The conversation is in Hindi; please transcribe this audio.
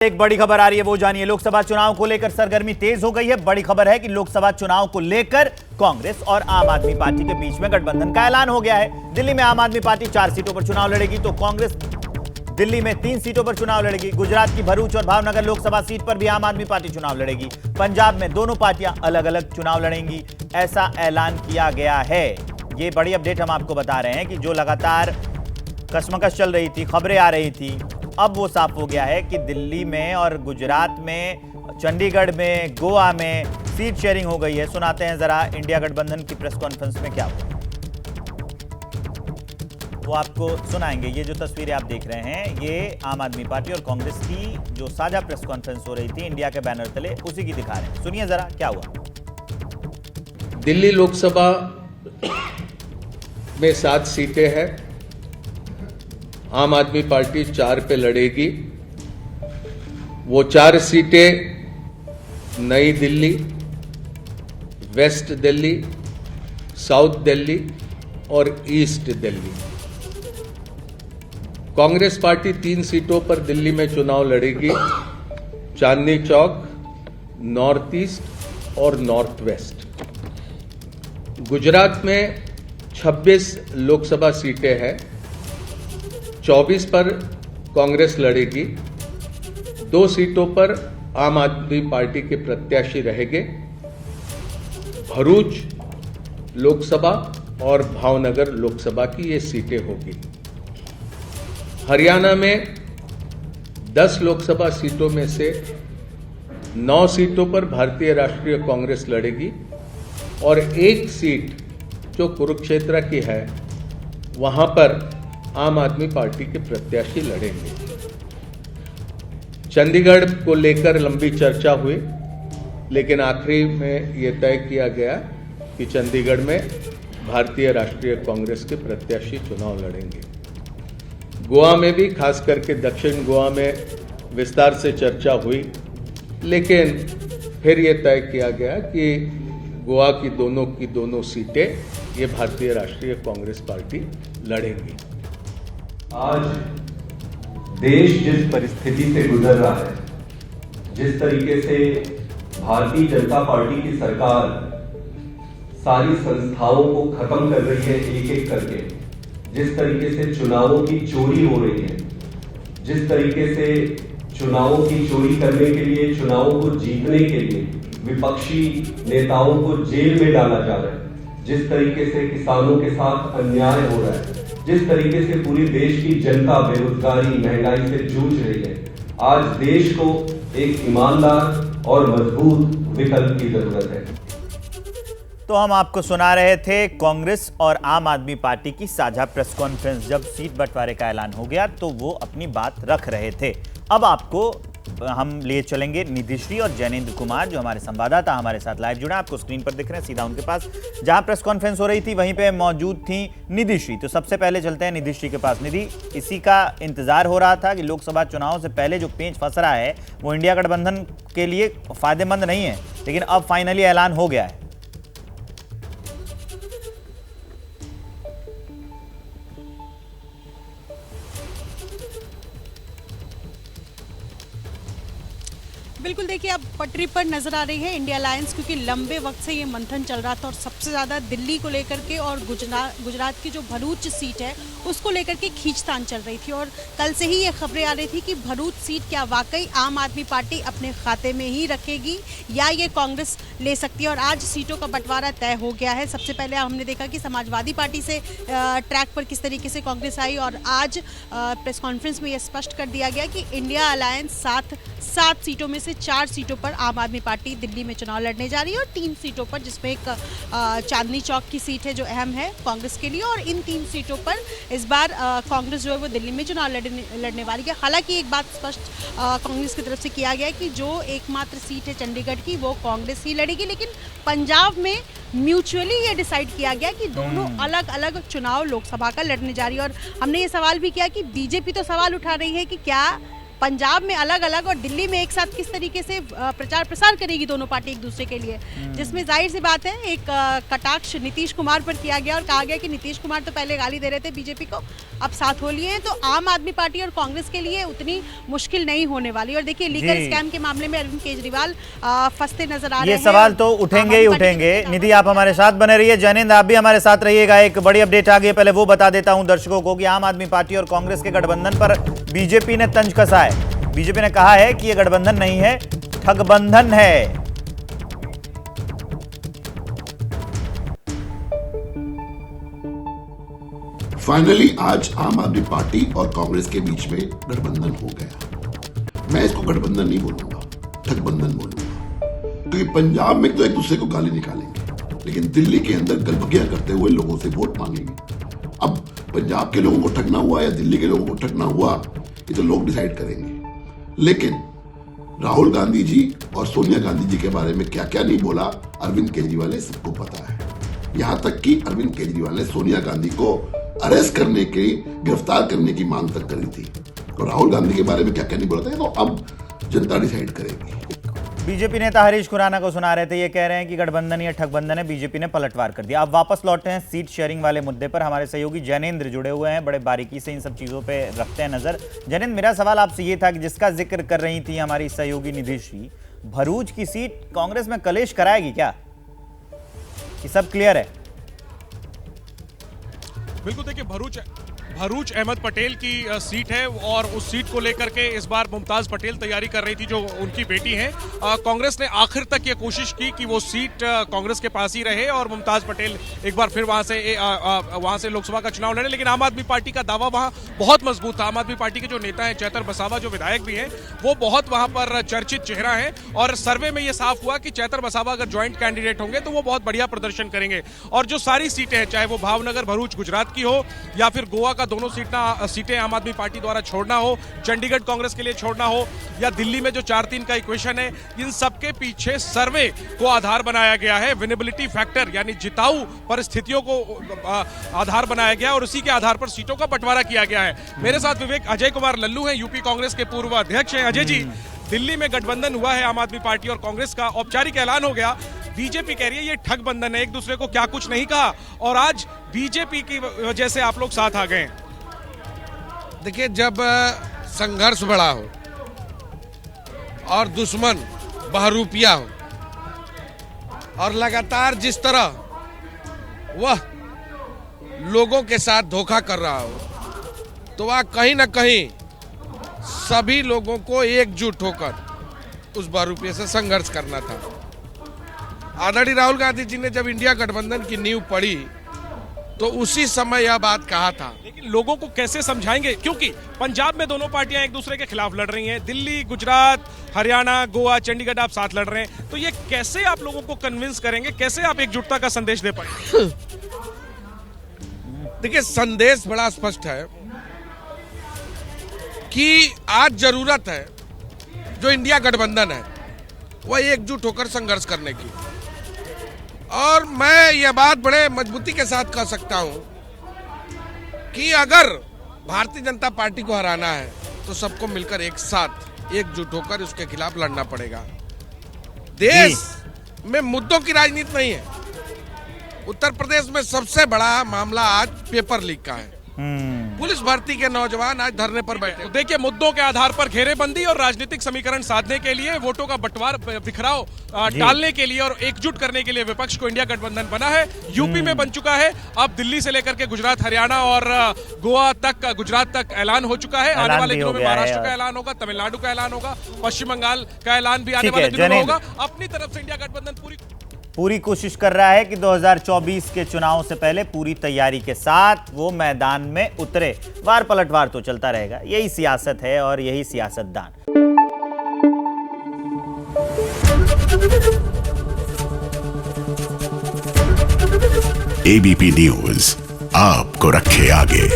एक बड़ी खबर आ रही है, वो जानिए। लोकसभा चुनाव को लेकर सरगर्मी तेज हो गई है। बड़ी खबर है कि लोकसभा चुनाव को लेकर कांग्रेस और आम आदमी पार्टी के बीच में गठबंधन का ऐलान हो गया है। दिल्ली में आम आदमी पार्टी 4 सीटों पर चुनाव लड़ेगी तो कांग्रेस दिल्ली में 3 सीटों पर चुनाव लड़ेगी। गुजरात की भरूच और भावनगर लोकसभा सीट पर भी आम आदमी पार्टी चुनाव लड़ेगी। पंजाब में दोनों पार्टियां अलग अलग चुनाव लड़ेंगी, ऐसा ऐलान किया गया है। ये बड़ी अपडेट हम आपको बता रहे हैं कि जो लगातार कशमकश चल रही थी, खबरें आ रही थी, अब वो साफ हो गया है कि दिल्ली में और गुजरात में, चंडीगढ़ में, गोवा में सीट शेयरिंग हो गई है। सुनाते हैं जरा इंडिया गठबंधन की प्रेस कॉन्फ्रेंस में क्या हुआ, वो आपको सुनाएंगे। ये जो तस्वीरें आप देख रहे हैं, ये आम आदमी पार्टी और कांग्रेस की जो साझा प्रेस कॉन्फ्रेंस हो रही थी इंडिया के बैनर तले, उसी की दिखा रहे हैं। सुनिए जरा क्या हुआ। दिल्ली लोकसभा में 7 सीटें हैं। आम आदमी पार्टी 4 पे लड़ेगी। वो 4 सीटें नई दिल्ली, वेस्ट दिल्ली, साउथ दिल्ली और ईस्ट दिल्ली। कांग्रेस पार्टी 3 सीटों पर दिल्ली में चुनाव लड़ेगी, चांदनी चौक, नॉर्थ ईस्ट और नॉर्थ वेस्ट। गुजरात में 26 लोकसभा सीटें हैं। 24 पर कांग्रेस लड़ेगी। 2 सीटों पर आम आदमी पार्टी के प्रत्याशी रहेंगे। भरूच लोकसभा और भावनगर लोकसभा की ये सीटें होगी। हरियाणा में 10 लोकसभा सीटों में से 9 सीटों पर भारतीय राष्ट्रीय कांग्रेस लड़ेगी और 1 सीट जो कुरुक्षेत्र की है, वहां पर आम आदमी पार्टी के प्रत्याशी लड़ेंगे। चंडीगढ़ को लेकर लंबी चर्चा हुई, लेकिन आखिरी में यह तय किया गया कि चंडीगढ़ में भारतीय राष्ट्रीय कांग्रेस के प्रत्याशी चुनाव लड़ेंगे। गोवा में भी, खास करके दक्षिण गोवा में विस्तार से चर्चा हुई, लेकिन फिर यह तय किया गया कि गोवा की दोनों सीटें ये भारतीय राष्ट्रीय कांग्रेस पार्टी लड़ेंगी। आज देश जिस परिस्थिति से गुजर रहा है, जिस तरीके से भारतीय जनता पार्टी की सरकार सारी संस्थाओं को खत्म कर रही है एक एक करके, जिस तरीके से चुनावों की चोरी हो रही है, जिस तरीके से चुनावों की चोरी करने के लिए, चुनावों को जीतने के लिए विपक्षी नेताओं को जेल में डाला जा रहा है, जिस तरीके से किसानों के साथ अन्याय हो रहा है, जिस तरीके से पूरी देश की जनता बेरोजगारी, महंगाई से जूझ रही है, आज देश को एक ईमानदार और मजबूत विकल्प की जरूरत है। तो हम आपको सुना रहे थे कांग्रेस और आम आदमी पार्टी की साझा प्रेस कॉन्फ्रेंस। जब सीट बंटवारे का ऐलान हो गया तो वो अपनी बात रख रहे थे। अब आपको हम लिए चलेंगे निधिश्री और जैनेन्द्र कुमार, जो हमारे संवाददाता हमारे साथ लाइव जुड़े, आपको स्क्रीन पर दिख रहे हैं, सीधा उनके पास। जहां प्रेस कॉन्फ्रेंस हो रही थी वहीं पे मौजूद थी निधिश्री। तो सबसे पहले चलते हैं निधिश्री के पास। निधि, इसी का इंतजार हो रहा था कि लोकसभा चुनाव से पहले जो पेंच फंस रहा है वो इंडिया गठबंधन के लिए फायदेमंद नहीं है, लेकिन अब फाइनली ऐलान हो गया है। बिल्कुल, देखिए अब पटरी पर नजर आ रही है इंडिया अलायंस, क्योंकि लंबे वक्त से ये मंथन चल रहा था और सबसे ज़्यादा दिल्ली को लेकर के और गुजरात की जो भरूच सीट है उसको लेकर के खींचतान चल रही थी। और कल से ही ये खबरें आ रही थी कि भरूच सीट क्या वाकई आम आदमी पार्टी अपने खाते में ही रखेगी या ये कांग्रेस ले सकती है। और आज सीटों का बंटवारा तय हो गया है। सबसे पहले हमने देखा कि समाजवादी पार्टी से ट्रैक पर किस तरीके से कांग्रेस आई, और आज प्रेस कॉन्फ्रेंस में यह स्पष्ट कर दिया गया कि इंडिया अलायंस 7 सीटों में से 4 सीटों पर आम आदमी पार्टी दिल्ली में चुनाव लड़ने जा रही है और 3 सीटों पर, जिसमें एक चांदनी चौक की सीट है जो अहम है कांग्रेस के लिए। और इन 3 सीटों पर इस बार कांग्रेस जो है वो दिल्ली में चुनाव लड़ने वाली है। हालांकि एक बात स्पष्ट कांग्रेस की तरफ से किया गया है कि जो एकमात्र सीट है चंडीगढ़ की वो कांग्रेस ही लड़ेगी, लेकिन पंजाब में म्यूचुअली ये डिसाइड किया गया कि दोनों अलग अलग चुनाव लोकसभा का लड़ने जा रही है। और हमने ये सवाल भी किया कि बीजेपी तो सवाल उठा रही है कि क्या पंजाब में अलग अलग और दिल्ली में एक साथ किस तरीके से प्रचार प्रसार करेगी दोनों पार्टी एक दूसरे के लिए, जिसमें जाहिर सी बात है एक कटाक्ष नीतीश कुमार पर किया गया और कहा गया कि नीतीश कुमार तो पहले गाली दे रहे थे बीजेपी को, अब साथ हो लिए हैं, तो आम आदमी पार्टी और कांग्रेस के लिए उतनी मुश्किल नहीं होने वाली। और देखिए लीगल स्कैम के मामले में अरविंद केजरीवाल फंसते नजर आ रहे हैं। ये सवाल तो उठेंगे ही उठेंगे। निधि, आप हमारे साथ बने रहिए, जैनेंद्र आप भी हमारे साथ रहिएगा। एक बड़ी अपडेट आ गई, पहले वो बता देता हूं दर्शकों को कि आम आदमी पार्टी और कांग्रेस के गठबंधन पर बीजेपी ने तंज कसा है। बीजेपी ने कहा है कि यह गठबंधन नहीं है, ठगबंधन है। फाइनली आज आम आदमी पार्टी और कांग्रेस के बीच में गठबंधन हो गया। मैं इसको गठबंधन नहीं बोलूंगा, ठगबंधन बोलूंगा, क्योंकि पंजाब में तो एक दूसरे को गाली निकालेंगे, लेकिन दिल्ली के अंदर गलबगियां करते हुए लोगों से वोट मांगेंगे। अब पंजाब के लोगों को ठगना हुआ या दिल्ली के लोगों को ठगना हुआ, ये तो लोग डिसाइड करेंगे। लेकिन राहुल गांधी जी और सोनिया गांधी जी के बारे में क्या क्या नहीं बोला अरविंद केजरीवाल ने सबको पता है। यहां तक कि अरविंद केजरीवाल ने सोनिया गांधी को अरेस्ट करने की, गिरफ्तार करने की मांग तक करी थी। और राहुल गांधी के बारे में क्या क्या नहीं बोला था, तो अब जनता डिसाइड करेगी। बीजेपी नेता हरीश खुराना को सुना रहे थे, ये कह रहे हैं कि गठबंधन या ठगबंधन है, बीजेपी ने पलटवार कर दिया। अब वापस लौटे हैं सीट शेयरिंग वाले मुद्दे पर। हमारे सहयोगी जैनेंद्र जुड़े हुए हैं, बड़े बारीकी से इन सब चीजों पे रखते हैं नजर। जैनेंद्र, मेरा सवाल आपसे ये था कि जिसका जिक्र कर रही थी हमारी सहयोगी निधि श्री, भरूच की सीट कांग्रेस में कलेश कराएगी क्या, कि सब क्लियर है? बिल्कुल, देखिए भरूच अहमद पटेल की सीट है और उस सीट को लेकर के इस बार मुमताज पटेल तैयारी कर रही थी, जो उनकी बेटी हैं। कांग्रेस ने आखिर तक ये कोशिश की कि वो सीट कांग्रेस के पास ही रहे और मुमताज पटेल एक बार फिर वहां से लोकसभा का चुनाव लड़े। लेकिन आम आदमी पार्टी का दावा वहां बहुत मजबूत था। आम आदमी पार्टी के जो नेता हैं चैतर बसावा, जो विधायक भी हैं, वो बहुत वहां पर चर्चित चेहरा है और सर्वे में ये साफ हुआ कि चैतर बसावा अगर ज्वाइंट कैंडिडेट होंगे तो वो बहुत बढ़िया प्रदर्शन करेंगे। और जो सारी सीटें हैं, चाहे वो भावनगर भरूच गुजरात की हो या फिर गोवा का दोनों सीटें आम आदमी पार्टी द्वारा छोड़ना हो, चंडीगढ़ कांग्रेस के लिए छोड़ना हो, या दिल्ली में जो 4-3 का इक्वेशन है, इन सबके पीछे सर्वे को आधार बनाया गया है। विनेबिलिटी फैक्टर यानी जिताऊ परिस्थितियों को आधार बनाया गया और उसी के आधार पर सीटों का बंटवारा किया गया है। मेरे साथ विवेक अजय कुमार लल्लू हैं, यूपी कांग्रेस के पूर्व अध्यक्ष हैं। अजय जी, दिल्ली में गठबंधन हुआ है आम आदमी पार्टी और कांग्रेस का, औपचारिक ऐलान हो गया। बीजेपी कह रही है ये ठगबंधन है, एक दूसरे को क्या कुछ नहीं कहा, और आज बीजेपी की वजह से आप लोग साथ आ गए। देखिए, जब संघर्ष बड़ा हो और दुश्मन बहरूपिया हो और लगातार जिस तरह वह लोगों के साथ धोखा कर रहा हो, तो वह कहीं ना कहीं सभी लोगों को एकजुट होकर उस बहरूपिये से संघर्ष करना था। आदरणीय राहुल गांधी जी ने जब इंडिया गठबंधन की नींव पड़ी तो उसी समय यह बात कहा था। लेकिन लोगों को कैसे समझाएंगे, क्योंकि पंजाब में दोनों पार्टियां एक दूसरे के खिलाफ लड़ रही हैं, दिल्ली, गुजरात, हरियाणा, गोवा, चंडीगढ़ आप साथ लड़ रहे हैं, तो ये कैसे आप लोगों को कन्विंस करेंगे, कैसे आप एकजुटता का संदेश दे पाएंगे? देखिए, संदेश बड़ा स्पष्ट है कि आज जरूरत है जो इंडिया गठबंधन है वह एकजुट होकर संघर्ष करने की। और मैं यह बात बड़े मजबूती के साथ कह सकता हूं कि अगर भारतीय जनता पार्टी को हराना है तो सबको मिलकर एक साथ एकजुट होकर उसके खिलाफ लड़ना पड़ेगा। देश में मुद्दों की राजनीति नहीं है। उत्तर प्रदेश में सबसे बड़ा मामला आज पेपर लीक का है। पुलिस भर्ती के नौजवान आज धरने पर बैठे। देखिए, मुद्दों के आधार पर घेरेबंदी और राजनीतिक समीकरण साधने के लिए, वोटों का बंटवारा, बिखराव टालने के लिए और एकजुट करने के लिए विपक्ष को इंडिया गठबंधन बना है। यूपी में बन चुका है, अब दिल्ली से लेकर के गुजरात, हरियाणा और गोवा तक, गुजरात तक ऐलान हो चुका है। आने वाले दिनों में महाराष्ट्र का ऐलान होगा, तमिलनाडु का ऐलान होगा, पश्चिम बंगाल का ऐलान भी आने वाले दिनों में होगा। अपनी तरफ से इंडिया गठबंधन पूरी कोशिश कर रहा है कि 2024 के चुनाव से पहले पूरी तैयारी के साथ वो मैदान में उतरे। वार पलटवार तो चलता रहेगा, यही सियासत है और यही सियासतदान। एबीपी न्यूज आपको रखे आगे।